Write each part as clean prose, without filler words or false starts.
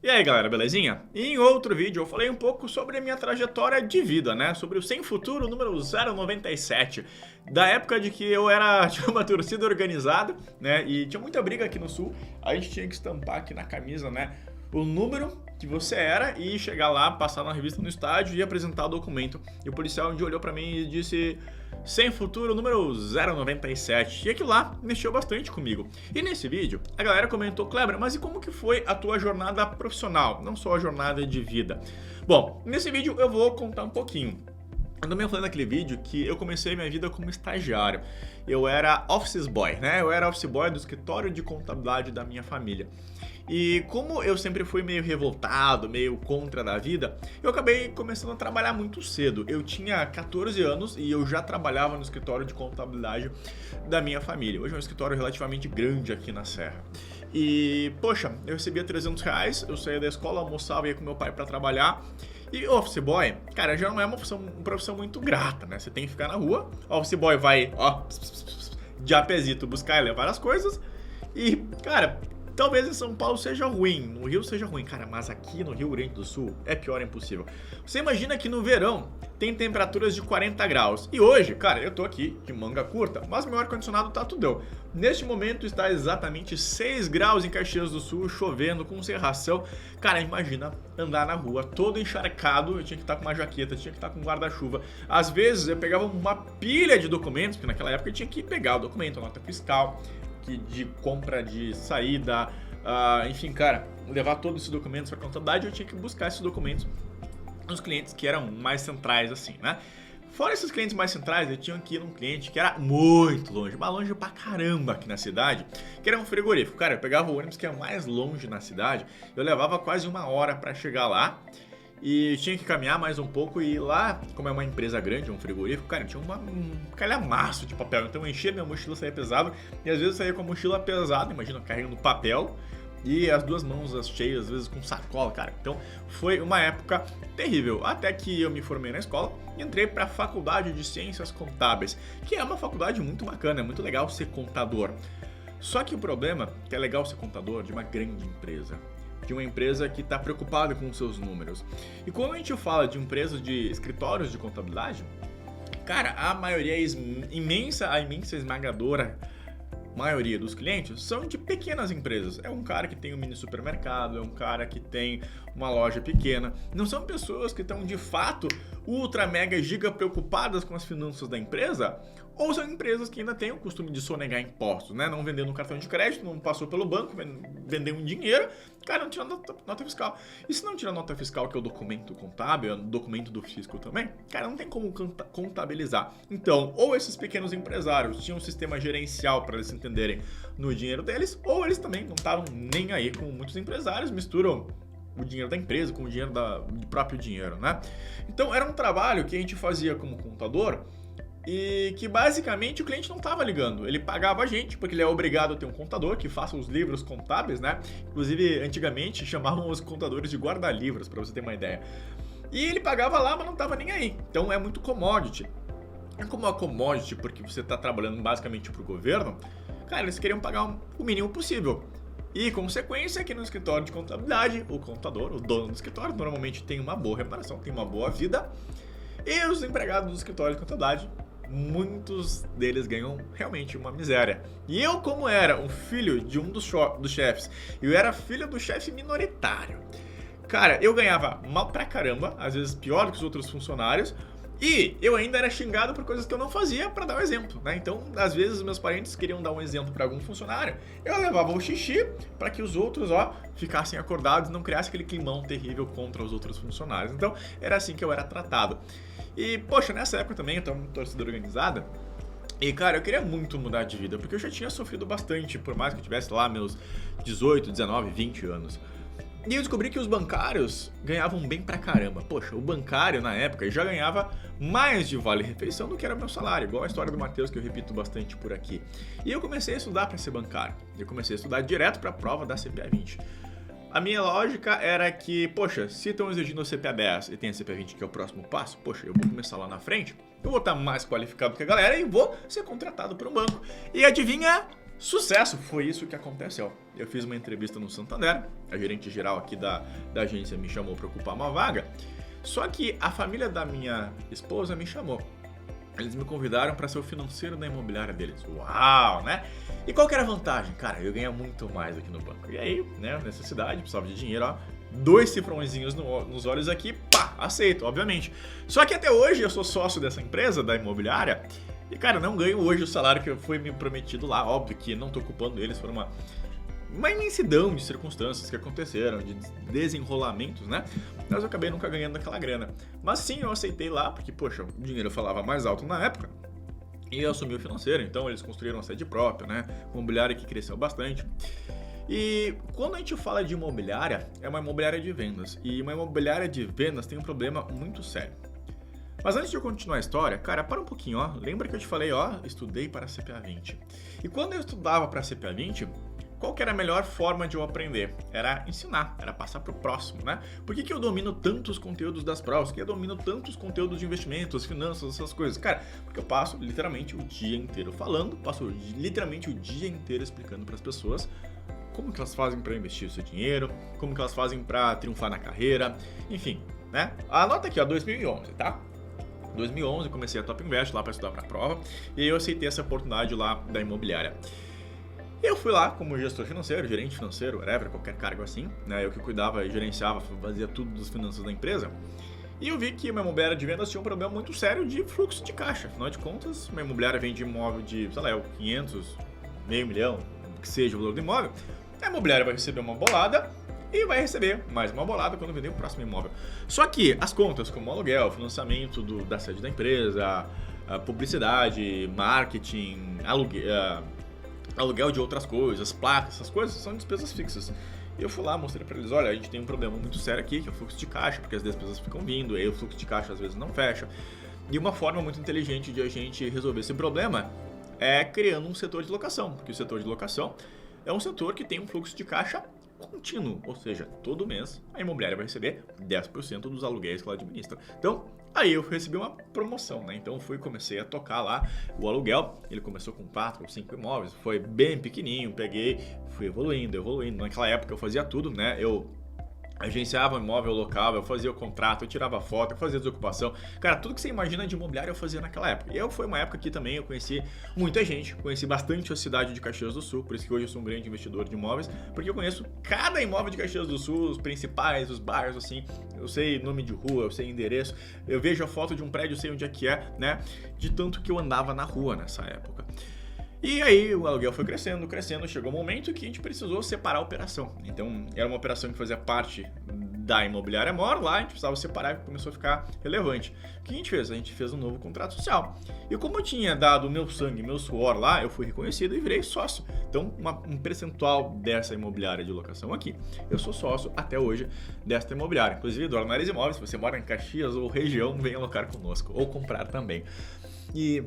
E aí galera, belezinha? Em outro vídeo eu falei um pouco sobre a minha trajetória de vida, né? Sobre o Sem Futuro número 097. Da época de que eu tinha uma torcida organizada, né? E tinha muita briga aqui no sul. A gente tinha que estampar aqui na camisa, né? O número que você era e chegar lá, passar na revista no estádio e apresentar o documento. E o policial um dia olhou pra mim e disse: Sem Futuro número 097. E aquilo lá mexeu bastante comigo. E nesse vídeo, a galera comentou: Kleber, mas e como que foi a tua jornada profissional? Não só a jornada de vida. Bom, nesse vídeo eu vou contar um pouquinho. Eu também falei naquele vídeo que eu comecei minha vida como estagiário. Eu era office boy, né? Eu era office boy do escritório de contabilidade da minha família. E como eu sempre fui meio revoltado, meio contra da vida, eu acabei começando a trabalhar muito cedo. Eu tinha 14 anos e eu já trabalhava no escritório de contabilidade da minha família. Hoje é um escritório relativamente grande aqui na Serra. E, poxa, eu recebia R$300, eu saía da escola, almoçava e ia com meu pai pra trabalhar. E office boy, cara, já não é uma profissão muito grata, né? Você tem que ficar na rua, office boy vai, ó, de apezito buscar e levar as coisas. E, cara, talvez em São Paulo seja ruim, no Rio seja ruim, cara, mas aqui no Rio Grande do Sul é pior, é impossível. Você imagina que no verão tem temperaturas de 40 graus. E hoje, cara, eu tô aqui de manga curta, mas meu ar-condicionado tá tudão. Neste momento está exatamente 6 graus em Caxias do Sul, chovendo, com cerração. Cara, imagina andar na rua todo encharcado, eu tinha que estar com uma jaqueta, tinha que estar com um guarda-chuva. Às vezes eu pegava uma pilha de documentos, porque naquela época eu tinha que pegar o documento, a nota fiscal, de compra, de saída, enfim, cara, levar todos esses documentos para a contabilidade. Eu tinha que buscar esses documentos nos clientes que eram mais centrais, assim, né? Fora esses clientes mais centrais, eu tinha que ir num cliente que era muito longe, mas longe pra caramba aqui na cidade, que era um frigorífico. Cara, eu pegava o ônibus que era mais longe na cidade, eu levava quase 1 hora para chegar lá. E tinha que caminhar mais um pouco e lá, como é uma empresa grande, um frigorífico, cara, tinha um calhamaço de papel. Então eu enchia minha mochila, saía pesado. E às vezes eu saía com a mochila pesada, imagina, carregando papel. E as duas mãos cheias, às vezes com sacola, cara. Então foi uma época terrível. Até que eu me formei na escola e entrei para a Faculdade de Ciências Contábeis, que é uma faculdade muito bacana, é muito legal ser contador. Só que o problema é que é legal ser contador de uma grande empresa, de uma empresa que está preocupada com os seus números. E quando a gente fala de empresas de escritórios de contabilidade, cara, a maioria imensa, a imensa esmagadora maioria dos clientes são de pequenas empresas. É um cara que tem um mini supermercado, é um cara que tem uma loja pequena. Não são pessoas que estão de fato ultra mega giga preocupadas com as finanças da empresa, ou são empresas que ainda têm o costume de sonegar impostos, né? Não vendendo um cartão de crédito, não passou pelo banco, vendeu um dinheiro, cara, não tira nota fiscal. E se não tira nota fiscal, que é o documento contábil, é o documento do fisco também, cara, não tem como contabilizar. Então, ou esses pequenos empresários tinham um sistema gerencial para eles se entenderem no dinheiro deles, ou eles também não estavam nem aí, como muitos empresários misturam o dinheiro da empresa com o dinheiro do próprio dinheiro, né? Então, era um trabalho que a gente fazia como contador e que basicamente o cliente não estava ligando. Ele pagava a gente, porque ele é obrigado a ter um contador que faça os livros contábeis, né? Inclusive, antigamente chamavam os contadores de guarda-livros, para você ter uma ideia. E ele pagava lá, mas não estava nem aí. Então é muito commodity. É como uma commodity, porque você está trabalhando basicamente para o governo, cara, eles queriam pagar o mínimo possível. E, consequência, aqui no escritório de contabilidade, o contador, o dono do escritório, normalmente tem uma boa remuneração, tem uma boa vida. E os empregados do escritório de contabilidade, muitos deles ganham realmente uma miséria. E eu, como era um filho de um dos chefes, eu era filho do chefe minoritário, cara, eu ganhava mal pra caramba, às vezes pior do que os outros funcionários, e eu ainda era xingado por coisas que eu não fazia pra dar um exemplo, né? Então, às vezes, meus parentes queriam dar um exemplo pra algum funcionário, eu levava o xixi pra que os outros, ficassem acordados e não criassem aquele climão terrível contra os outros funcionários. Então, era assim que eu era tratado. E, poxa, nessa época também eu tava uma torcida organizada. E, cara, eu queria muito mudar de vida, porque eu já tinha sofrido bastante, por mais que eu tivesse lá meus 18, 19, 20 anos. E eu descobri que os bancários ganhavam bem pra caramba. Poxa, o bancário na época já ganhava mais de vale-refeição do que era o meu salário, igual a história do Matheus que eu repito bastante por aqui. E eu comecei a estudar pra ser bancário. Eu comecei a estudar direto pra prova da CPA 20. A minha lógica era que, poxa, se estão exigindo a CPA 10 e tem a CPA 20 que é o próximo passo, poxa, eu vou começar lá na frente, eu vou estar mais qualificado que a galera e vou ser contratado por um banco. E adivinha Sucesso, foi isso que aconteceu. Eu fiz uma entrevista no Santander, a gerente geral aqui da agência me chamou para ocupar uma vaga, só que a família da minha esposa me chamou. Eles me convidaram para ser o financeiro da imobiliária deles. Uau, né? E qual que era a vantagem? Cara, eu ganhava muito mais aqui no banco. E aí, né, necessidade, precisava de dinheiro, ó. 2 cifrõezinhos nos olhos aqui, pá, aceito, obviamente. Só que até hoje eu sou sócio dessa empresa, da imobiliária, e, cara, não ganho hoje o salário que foi me prometido lá. Óbvio que não tô culpando eles, foi uma imensidão de circunstâncias que aconteceram, de desenrolamentos, né? Mas eu acabei nunca ganhando aquela grana. Mas sim, eu aceitei lá, porque, poxa, o dinheiro falava mais alto na época. E eu assumi o financeiro, então eles construíram uma sede própria, né? Uma imobiliária que cresceu bastante. E quando a gente fala de imobiliária, é uma imobiliária de vendas. E uma imobiliária de vendas tem um problema muito sério. Mas antes de eu continuar a história, cara, para um pouquinho, ó. Lembra que eu te falei, ó, estudei para a CPA 20. E quando eu estudava para a CPA 20, qual que era a melhor forma de eu aprender? Era ensinar, era passar para o próximo, né? Por que eu domino tantos conteúdos das provas? Por que eu domino tantos conteúdos de investimentos, finanças, essas coisas? Cara, porque eu passo literalmente o dia inteiro falando, passo literalmente o dia inteiro explicando para as pessoas como que elas fazem para investir o seu dinheiro, como que elas fazem para triunfar na carreira, enfim, né? Anota aqui, ó, 2011, tá? 2011 comecei a Top Invest lá para estudar para a prova e aí eu aceitei essa oportunidade lá da imobiliária. Eu fui lá como gestor financeiro, gerente financeiro, whatever, qualquer cargo assim, né? Eu que cuidava e gerenciava, fazia tudo das finanças da empresa. E eu vi que uma imobiliária de vendas tinha um problema muito sério de fluxo de caixa. Afinal de contas, uma imobiliária vende imóvel de, sei lá, 500, meio milhão, que seja o valor do imóvel. A imobiliária vai receber uma bolada e vai receber mais uma bolada quando vender o próximo imóvel. Só que as contas como aluguel, financiamento da sede da empresa, a publicidade, marketing, aluguel de outras coisas, placas, essas coisas são despesas fixas. E eu fui lá, mostrei para eles, olha, a gente tem um problema muito sério aqui, que é o fluxo de caixa, porque as despesas ficam vindo, aí o fluxo de caixa às vezes não fecha. E uma forma muito inteligente de a gente resolver esse problema é criando um setor de locação, porque o setor de locação é um setor que tem um fluxo de caixa contínuo, ou seja, todo mês a imobiliária vai receber 10% dos aluguéis que ela administra. Então, aí eu recebi uma promoção, né? Então comecei a tocar lá o aluguel. Ele começou com 4 ou 5 imóveis, foi bem pequenininho, peguei, fui evoluindo. Naquela época eu fazia tudo, né? Eu agenciava um imóvel local, eu fazia o contrato, eu tirava foto, eu fazia desocupação. Cara, tudo que você imagina de imobiliário eu fazia naquela época. E foi uma época que também eu conheci muita gente, conheci bastante a cidade de Caxias do Sul, por isso que hoje eu sou um grande investidor de imóveis, porque eu conheço cada imóvel de Caxias do Sul, os principais, os bairros, assim, eu sei nome de rua, eu sei endereço, eu vejo a foto de um prédio, eu sei onde é que é, né, de tanto que eu andava na rua nessa época. E aí o aluguel foi crescendo, chegou um momento que a gente precisou separar a operação. Então era uma operação que fazia parte da imobiliária mor, lá a gente precisava separar e começou a ficar relevante. O que a gente fez? A gente fez um novo contrato social. E como eu tinha dado o meu sangue, meu suor lá, eu fui reconhecido e virei sócio. Então um percentual dessa imobiliária de locação aqui, eu sou sócio até hoje desta imobiliária. Inclusive, Dornelles Imóveis, se você mora em Caxias ou região, venha alocar conosco ou comprar também. E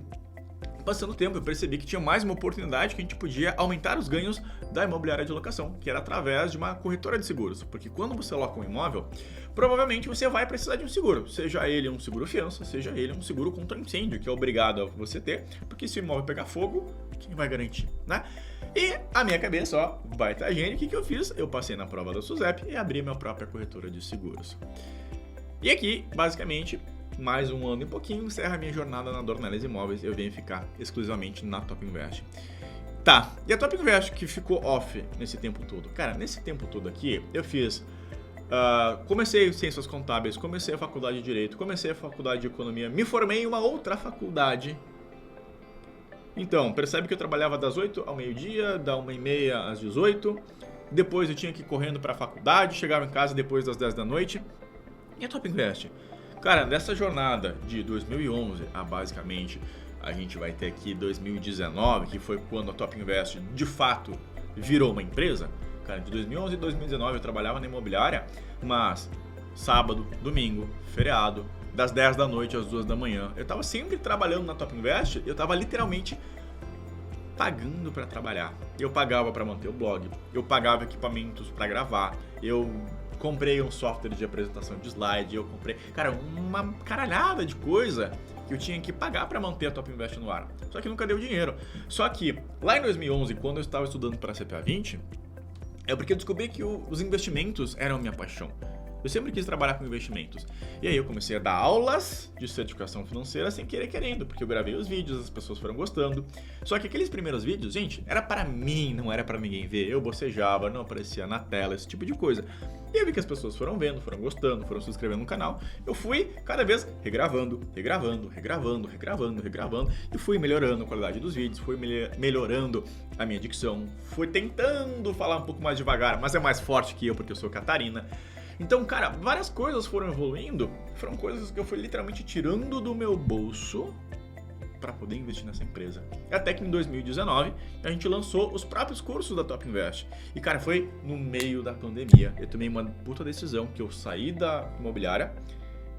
passando o tempo, eu percebi que tinha mais uma oportunidade que a gente podia aumentar os ganhos da imobiliária de locação, que era através de uma corretora de seguros. Porque quando você loca um imóvel, provavelmente você vai precisar de um seguro. Seja ele um seguro fiança, seja ele um seguro contra incêndio, que é obrigado a você ter, porque se o imóvel pegar fogo, quem vai garantir, né? E a minha cabeça, ó, baita gênio, o que eu fiz? Eu passei na prova da SUSEP e abri minha própria corretora de seguros. E aqui, basicamente, mais um ano e pouquinho, encerra a minha jornada na Dornelles Imóveis, eu venho ficar exclusivamente na Top Invest. Tá, e a Top Invest que ficou off nesse tempo todo? Cara, nesse tempo todo aqui, eu fiz... comecei ciências contábeis, comecei a faculdade de Direito, comecei a faculdade de Economia, me formei em uma outra faculdade. Então, percebe que eu trabalhava das 8 ao meio-dia, da 1h30 às 18. Depois eu tinha que ir correndo para a faculdade, chegava em casa depois das 10 da noite. E a Top Invest? Cara, nessa jornada de 2011 a basicamente a gente vai ter aqui 2019, que foi quando a Top Invest de fato virou uma empresa. Cara, de 2011 a 2019 eu trabalhava na imobiliária, mas sábado, domingo, feriado, das 10 da noite às 2 da manhã, eu tava sempre trabalhando na Top Invest, eu tava literalmente pagando para trabalhar. Eu pagava para manter o blog, eu pagava equipamentos para gravar, eu comprei um software de apresentação de slide, eu comprei, cara, uma caralhada de coisa que eu tinha que pagar para manter a Top Invest no ar. Só que nunca deu dinheiro. Só que lá em 2011, quando eu estava estudando para a CPA 20, é porque eu descobri que os investimentos eram minha paixão. Eu sempre quis trabalhar com investimentos. E aí eu comecei a dar aulas de certificação financeira sem querer querendo, porque eu gravei os vídeos, as pessoas foram gostando. Só que aqueles primeiros vídeos, gente, era para mim, não era para ninguém ver. Eu bocejava, não aparecia na tela, esse tipo de coisa. E eu vi que as pessoas foram vendo, foram gostando, foram se inscrevendo no canal. Eu fui cada vez regravando, e fui melhorando a qualidade dos vídeos, fui melhorando a minha dicção, fui tentando falar um pouco mais devagar, mas é mais forte que eu porque eu sou Catarina. Então, cara, várias coisas foram evoluindo, foram coisas que eu fui literalmente tirando do meu bolso para poder investir nessa empresa. Até que em 2019 a gente lançou os próprios cursos da Top Invest. E, cara, foi no meio da pandemia. Eu tomei uma puta decisão que eu saí da imobiliária,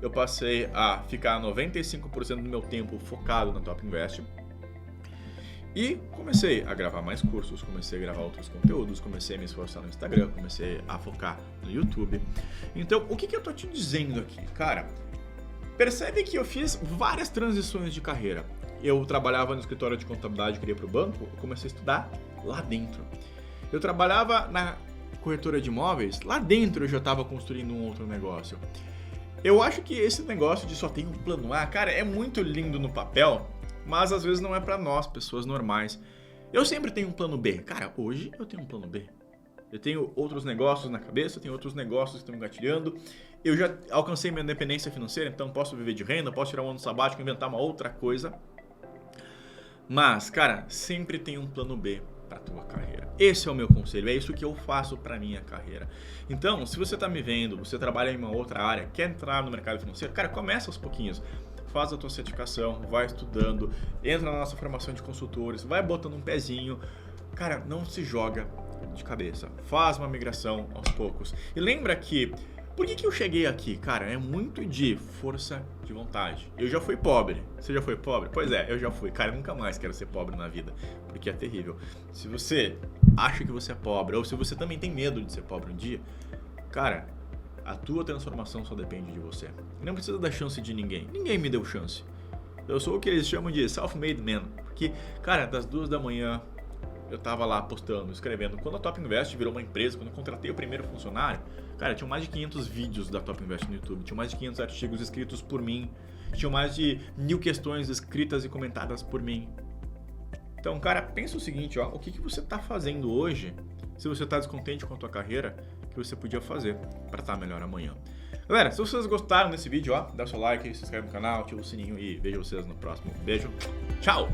eu passei a ficar 95% do meu tempo focado na Top Invest. E comecei a gravar mais cursos, comecei a gravar outros conteúdos, comecei a me esforçar no Instagram, comecei a focar no YouTube. Então, o que eu tô te dizendo aqui? Cara, percebe que eu fiz várias transições de carreira. Eu trabalhava no escritório de contabilidade que eu ia pro banco, eu comecei a estudar lá dentro. Eu trabalhava na corretora de imóveis, lá dentro eu já estava construindo um outro negócio. Eu acho que esse negócio de só ter um plano A, cara, é muito lindo no papel, mas às vezes não é pra nós, pessoas normais. Eu sempre tenho um plano B. Cara, hoje eu tenho um plano B. Eu tenho outros negócios na cabeça, eu tenho outros negócios que estão engatilhando. Eu já alcancei minha independência financeira, então posso viver de renda, posso tirar um ano sabático, inventar uma outra coisa. Mas, cara, sempre tem um plano B para tua carreira. Esse é o meu conselho, é isso que eu faço para minha carreira. Então, se você tá me vendo, você trabalha em uma outra área, quer entrar no mercado financeiro, cara, começa aos pouquinhos. Faz a tua certificação, vai estudando, entra na nossa formação de consultores, vai botando um pezinho. Cara, não se joga de cabeça. Faz uma migração aos poucos. E lembra que, por que eu cheguei aqui? Cara, é muito de força de vontade. Eu já fui pobre. Você já foi pobre? Pois é, eu já fui. Cara, eu nunca mais quero ser pobre na vida, porque é terrível. Se você acha que você é pobre, ou se você também tem medo de ser pobre um dia, cara, a tua transformação só depende de você. Não precisa dar chance de ninguém. Ninguém me deu chance. Eu sou o que eles chamam de self-made man. Porque, cara, das 2 da manhã eu tava lá postando, escrevendo. Quando a Top Invest virou uma empresa, quando eu contratei o primeiro funcionário, cara, tinha mais de 500 vídeos da Top Invest no YouTube, tinha mais de 500 artigos escritos por mim, tinha mais de 1000 questões escritas e comentadas por mim. Então, cara, pensa o seguinte, ó, o que você tá fazendo hoje, se você tá descontente com a tua carreira, que você podia fazer para estar melhor amanhã. Galera, se vocês gostaram desse vídeo, ó, dá o seu like, se inscreve no canal, ativa o sininho e vejo vocês no próximo. Beijo, tchau!